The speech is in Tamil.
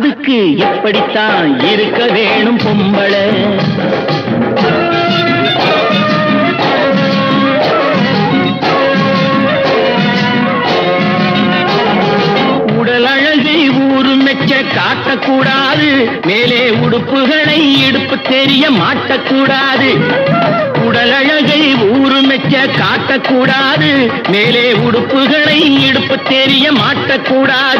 அதுக்கு எப்படித்தான் இருக்க வேணும் பொம்பளை. உடல் அழகை ஊரு மெச்ச காட்டக்கூடாது, மேலே உடுப்புகளை இடுப்பு தெரிய மாட்டக்கூடாது. உடல் அழகை ஊரு மெச்ச காட்டக்கூடாது, மேலே உடுப்புகளை இடுப்பு தெரிய மாட்டக்கூடாது.